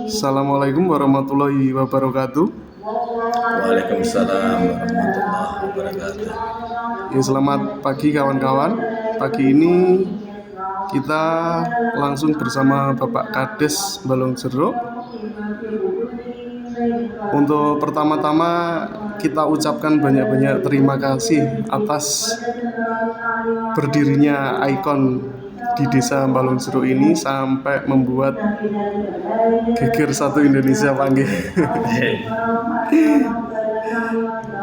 Assalamualaikum warahmatullahi wabarakatuh. Waalaikumsalam warahmatullahi wabarakatuh. Ya, selamat pagi kawan-kawan. Pagi ini kita langsung bersama Bapak Kades Balongjero. Untuk pertama-tama kita ucapkan banyak-banyak terima kasih atas berdirinya ikon di desa Balongjero ini sampai membuat geger satu Indonesia panggil.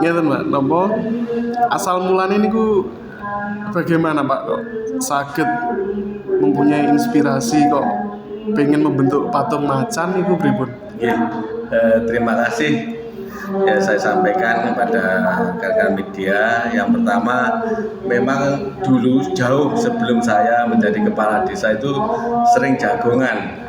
Ngeten Mbak, nopo asal mulanya niku bagaimana Pak kok saged mempunyai inspirasi kok pengen membentuk patung macan niku pripun? Terima kasih ya saya sampaikan kepada rekan media. Yang pertama, memang dulu jauh sebelum saya menjadi kepala desa itu sering jagongan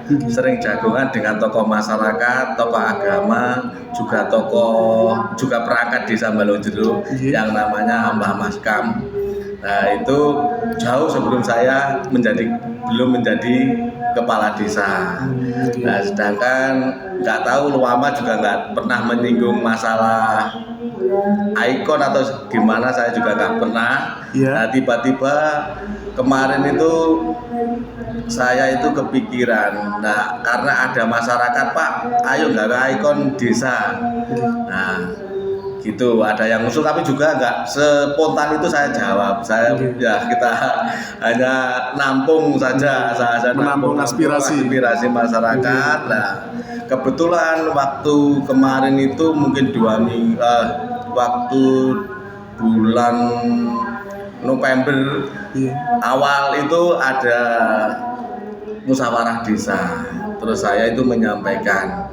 dengan tokoh masyarakat, tokoh agama, juga perangkat desa Balongjero yang namanya Mbah Maskam. Nah, itu jauh sebelum saya belum menjadi kepala desa. Nah, sedangkan nggak tahu lama juga nggak pernah menyinggung masalah ikon atau gimana, saya juga nggak pernah. Nah, tiba-tiba kemarin itu saya itu kepikiran, nah karena ada masyarakat, Pak, ayo nggak ikon desa. Nah gitu, ada yang usul, tapi juga nggak spontan itu saya jawab. Kita hanya nampung saja, saya menampung aspirasi masyarakat. Nah, kebetulan waktu kemarin itu mungkin 2 minggu, waktu bulan November awal itu ada musyawarah desa. Terus saya itu menyampaikan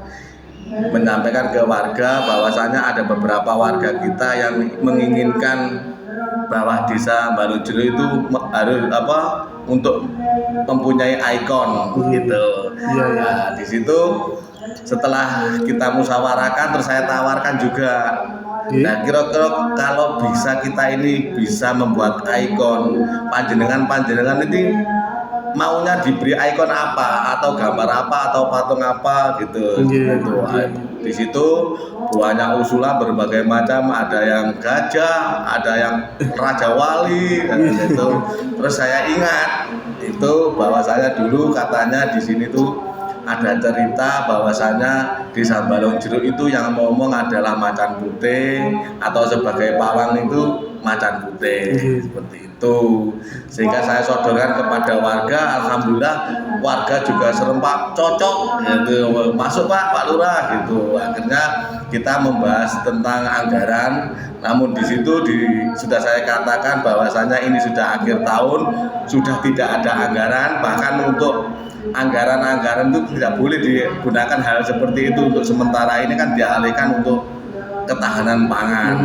ke warga bahwasanya ada beberapa warga kita yang menginginkan bahwa desa Balongjero itu harus untuk mempunyai ikon gitu. Nah, di situ setelah kita musyawarahkan, terus saya tawarkan juga. Nah, kira-kira kalau kita ini bisa membuat ikon, panjenengan ini maunya diberi ikon apa, atau gambar apa, atau patung apa gitu. Di situ banyak usulan berbagai macam, ada yang gajah, ada yang raja wali gitu. Terus saya ingat itu bahwa saya dulu katanya di sini tuh ada cerita bahwasanya desa Balongjero itu yang ngomong adalah macan putih, atau sebagai pawang itu macan putih, seperti itu. Sehingga saya sodorkan kepada warga, alhamdulillah warga juga serempak cocok gitu, masuk Pak Lurah gitu. Akhirnya kita membahas tentang anggaran, namun di situ sudah saya katakan bahwasanya ini sudah akhir tahun, sudah tidak ada anggaran, bahkan untuk anggaran itu tidak boleh digunakan hal seperti itu. Untuk sementara ini kan dialihkan untuk ketahanan pangan.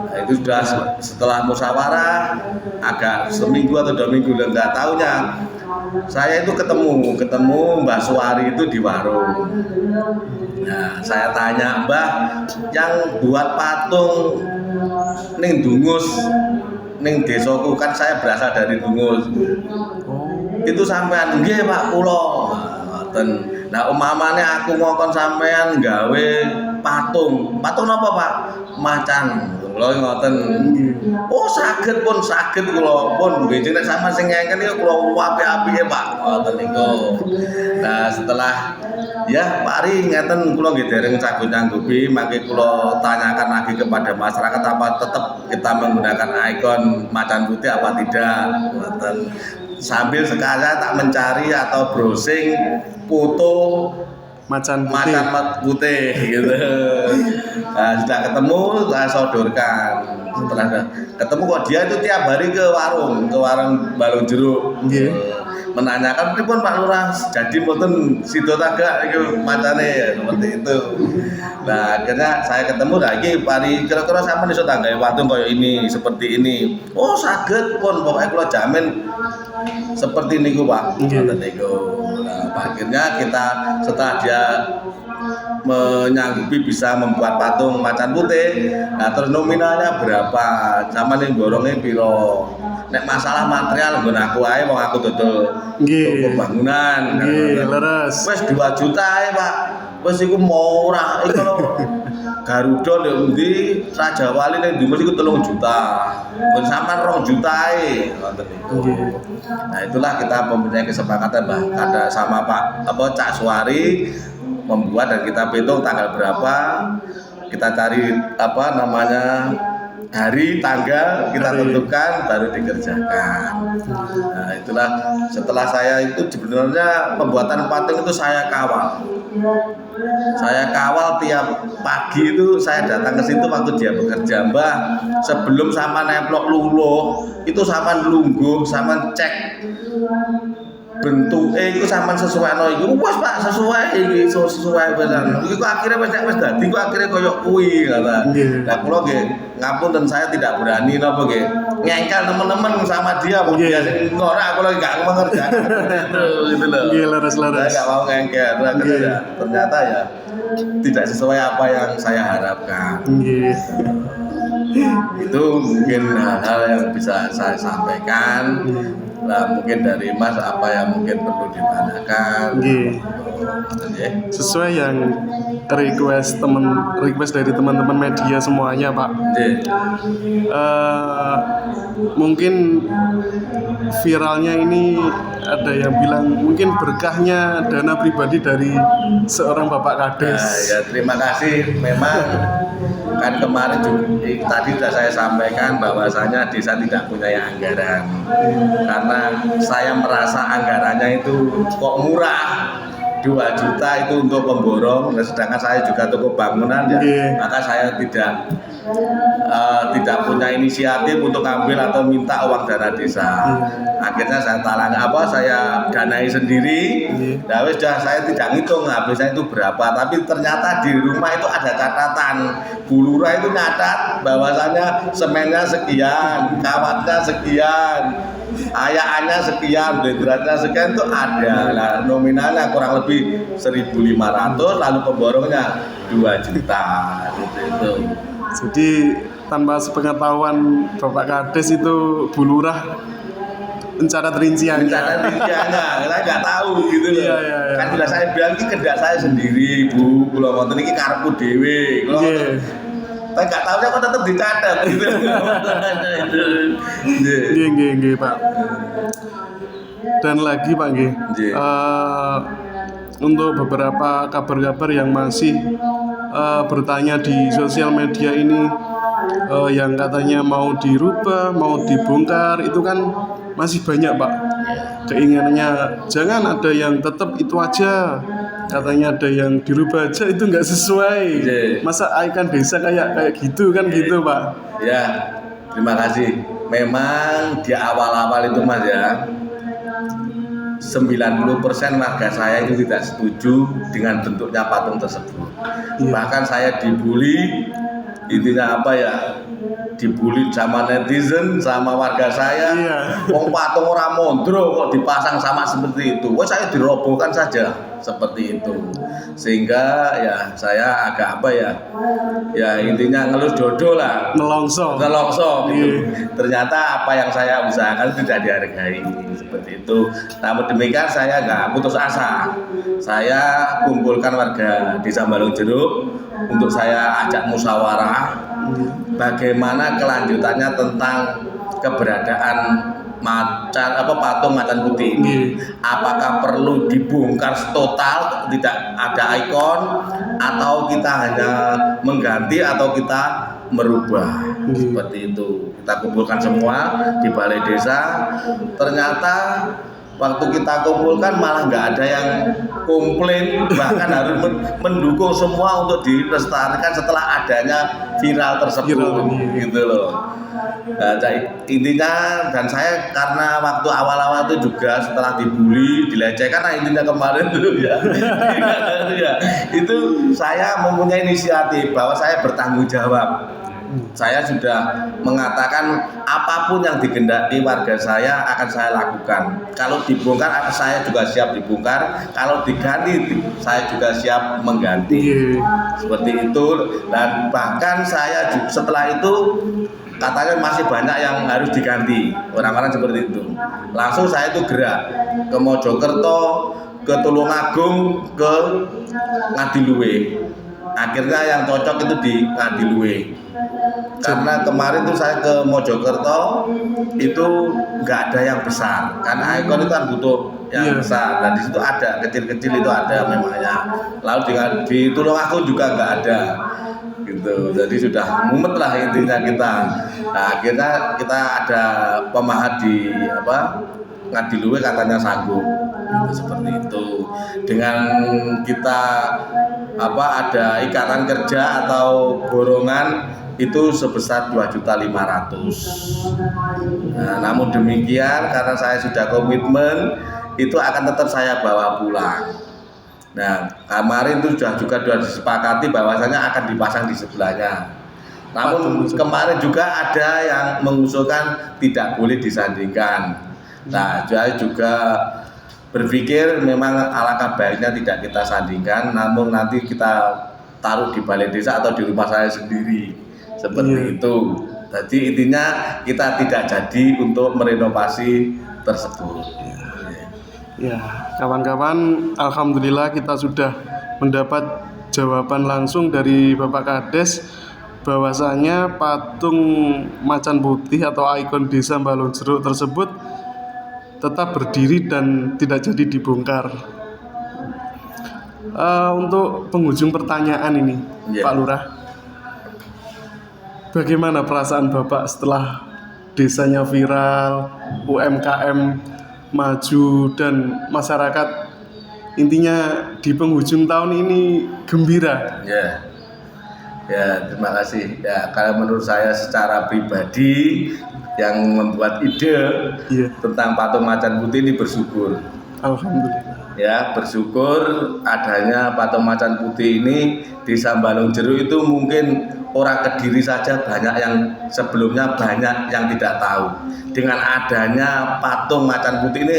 Nah, itu sudah setelah musyawarah agak seminggu atau 2 minggu, nggak tahunya saya itu ketemu Mbah Suwari itu di warung. Nah, saya tanya, Mbah, yang buat patung ning Dungus, ning desaku, kan saya berasal dari Dungus. Itu sampean nggih Pak kula. Nah, umpamane aku ngokon sampean gawe patung napa Pak? Macan. Kula ngoten. Oh, saged kula pun nggih, nek sampean sing ngengken ya kula apik-apike Pak. Ngoten niku. Nah, setelah Pak Ari ngeten, kula nggih dereng saged nyanggupi, mangke kula tanyakan lagi kepada masyarakat, apa tetap kita menggunakan ikon macan putih apa tidak. Ngoten. Sambil sekalian tak mencari atau browsing foto macan putih gitu. Nah, sudah ketemu, saya sodorkan. Setelah ketemu kok dia itu tiap hari ke warung Balongjero. Menanyakan pripun Pak Lurah, jadi mboten sida tagak iki macane, seperti itu. Nah, akhirnya saya ketemu lagi, Pari, kira-kira sampean iso tanggahi patung koyo ini, seperti ini. Oh, saged pun, pokoknya kula jamin seperti niku Pak. Ngoten niku. Nah, akhirnya kita setelah dia menyanggupi bisa membuat patung macan putih, nah terus nominalnya berapa, sama nih borongnya piro. nek masalah material nggon aku ae wong aku dodol Nggih. toko bangunan. Nggih, leres. Wes 2 juta ae, Pak. Wes iku murah. Iku lho Garuda ndek endi, Raja Wali ning Dimas iku 3 juta. Nggon sampean 2 juta ae. Ngoten niku. Nggih. Nah, itulah kita mempunyai kesepakatan Mbak ada sama Pak Cak Suwari membuat dan kita hitung tanggal berapa, kita cari hari, tanggal kita tentukan baru dikerjakan. Nah, itulah setelah saya itu sebenarnya pembuatan patung itu saya kawal. Saya kawal tiap pagi itu saya datang ke situ waktu dia bekerja, Mbah. Sebelum sama nemplok luluh, itu sama lungguh, sama cek bentuke iku sampean sesuaikno iku wis Pak sesuai iki sesuai besan. Iku akhirnya wis dadi iku akhirnya koyo kuwi kata. Lah kula nggih ngapunten saya tidak berani napa nggih ngengkel teman-teman sama dia wong dia sing ora kula enggak mengerjakan gitu loh. Nggih, leres. Saya enggak mau ngengkel ternyata ya tidak sesuai apa yang saya harapkan. Nggih. Itu mungkin hal-hal yang bisa saya sampaikan. Nah, mungkin dari Mas apa yang mungkin perlu ditanyakan. Nggih. Sesuai yang request dari teman-teman media semuanya, Pak. Mungkin viralnya ini ada yang bilang mungkin berkahnya dana pribadi dari seorang Bapak Kades. Nah, ya terima kasih. Memang kan kemarin juga, tadi sudah saya sampaikan bahwasanya desa tidak punya anggaran karena saya merasa anggarannya itu kok murah. 2 juta itu untuk pemborong, sedangkan saya juga toko bangunan ya, maka saya tidak punya inisiatif untuk ngambil atau minta uang dana desa. Akhirnya saya saya danai sendiri. Ya wis saya tidak ngitung habisnya itu berapa, tapi ternyata di rumah itu ada catatan. Bu Lurah itu nyatat bahwasanya semennya sekian, kawatnya sekian, ayaannya sekian, blenderannya sekian itu ada. Nah, nominalnya kurang lebih 1.500, lalu pemborongnya 2 juta gitu. Jadi tanpa sepengetahuan Bapak Kades itu Bu Lurah mencatat rinciannya. Saya nggak tahu gitu loh. Iya. Kan bila saya bilang ini kendak saya sendiri, Bu. Kalau ngoten iki karepku dhewe. Saya nggak tahu kok tetap dicatat gitu. Nggih, Pak. Dan lagi Pak nggih. Untuk beberapa kabar-kabar yang masih bertanya di sosial media ini yang katanya mau dirubah, mau dibongkar, itu kan masih banyak Pak keinginannya. Jangan ada yang tetap itu aja, katanya ada yang dirubah aja, itu nggak sesuai. Masa ikon desa kayak gitu kan gitu Pak. Ya, terima kasih. Memang di awal-awal itu Mas ya, 90% warga saya itu tidak setuju dengan bentuknya patung tersebut. Bahkan saya dibully, intinya apa ya, dibully sama netizen, sama warga saya. Wong patung ora mondro kok dipasang sama seperti itu. Wah, saya dirobohkan saja seperti itu. Sehingga ya saya agak apa ya, ya intinya ngelus dodo lah, nelongso gitu. Ternyata apa yang saya usahakan tidak dihargai seperti itu. Namun demikian saya nggak putus asa. Saya kumpulkan warga desa Balung Jeruk untuk saya ajak musyawarah bagaimana kelanjutannya tentang keberadaan patung macan putih ini. Apakah perlu dibongkar total, tidak ada ikon, atau kita hanya mengganti atau kita merubah seperti itu. Kita kumpulkan semua di balai desa. Ternyata waktu kita kumpulkan malah nggak ada yang komplain, bahkan harus mendukung semua untuk dilestarikan setelah adanya viral tersebut gitu loh. Nah, intinya dan saya karena waktu awal-awal itu juga setelah dibully, dilecehkan, nah intinya kemarin tuh ya, itu saya mempunyai inisiatif bahwa saya bertanggung jawab. Saya sudah mengatakan apapun yang digendaki warga saya akan saya lakukan. Kalau dibongkar saya juga siap dibongkar. Kalau diganti saya juga siap mengganti. Seperti itu. Dan bahkan saya setelah itu katanya masih banyak yang harus diganti, orang-orang seperti itu. Langsung saya itu gerak ke Mojokerto, ke Tulungagung, ke Ngadiluwe. Akhirnya yang cocok itu di Ngadiluwe. Karena kemarin tuh saya ke Mojokerto itu nggak ada yang besar, karena ikon itu kan butuh yang besar, dan di situ ada kecil-kecil itu ada memangnya. Lalu di Tulungagung juga nggak ada, gitu. Jadi sudah mumet lah intinya kita. Nah, akhirnya kita ada pemahat di Ngadiluwe katanya sanggup, gitu, seperti itu. Dengan kita ada ikatan kerja atau borongan itu sebesar 2.500.000. Nah, namun demikian karena saya sudah komitmen itu akan tetap saya bawa pulang. Nah, kemarin itu sudah disepakati bahwasanya akan dipasang di sebelahnya. Namun kemarin juga ada yang mengusulkan tidak boleh disandingkan. Nah, saya juga berpikir memang alangkah baiknya tidak kita sandingkan, namun nanti kita taruh di balai desa atau di rumah saya sendiri. Seperti itu. Jadi intinya kita tidak jadi untuk merenovasi tersebut. Ya, kawan-kawan, alhamdulillah kita sudah mendapat jawaban langsung dari Bapak Kades bahwasanya patung macan putih atau ikon desa Balong Jeruk tersebut tetap berdiri dan tidak jadi dibongkar. Untuk penghujung pertanyaan ini, Pak Lurah, bagaimana perasaan Bapak setelah desanya viral, UMKM maju, dan masyarakat intinya di penghujung tahun ini gembira? Ya, terima kasih. Ya, kalau menurut saya secara pribadi yang membuat ide tentang patung macan putih ini bersyukur. Alhamdulillah. Ya, bersyukur adanya patung macan putih ini di Desa Balong Jeruk. Itu mungkin orang Kediri saja banyak yang sebelumnya banyak yang tidak tahu. Dengan adanya patung macan putih ini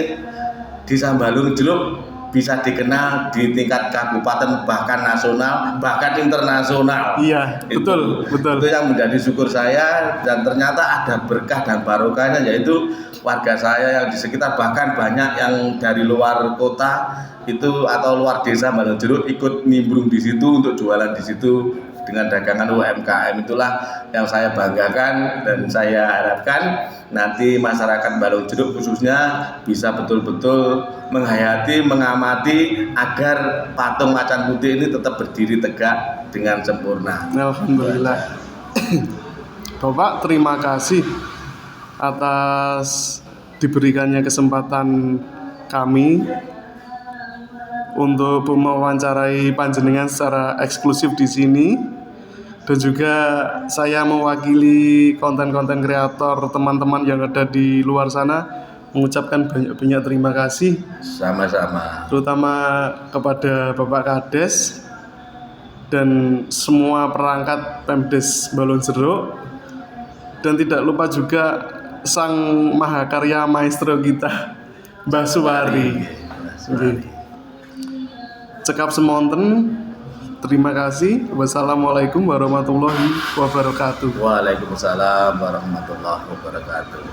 di Desa Balong Jeruk bisa dikenal di tingkat kabupaten, bahkan nasional, bahkan internasional. Iya, betul. Itu yang menjadi syukur saya, dan ternyata ada berkah dan barokahnya, yaitu warga saya yang di sekitar, bahkan banyak yang dari luar kota itu atau luar desa Balong Jeruk ikut nimbrung di situ untuk jualan di situ dengan dagangan UMKM. Itulah yang saya banggakan, dan saya harapkan nanti masyarakat Balong Jeruk khususnya bisa betul-betul menghayati, mengamati agar patung macan putih ini tetap berdiri tegak dengan sempurna. Alhamdulillah. Bapak, terima kasih atas diberikannya kesempatan kami untuk mewawancarai panjenengan secara eksklusif di sini. Dan juga saya mewakili konten-konten kreator teman-teman yang ada di luar sana mengucapkan banyak-banyak terima kasih. Sama-sama. Terutama kepada Bapak Kades dan semua perangkat Pemdes Balong Jeruk. Dan tidak lupa juga sang mahakarya maestro kita, Mbah Suwari. Cekap semonten. Terima kasih. Wassalamualaikum warahmatullahi wabarakatuh. Waalaikumsalam warahmatullahi wabarakatuh.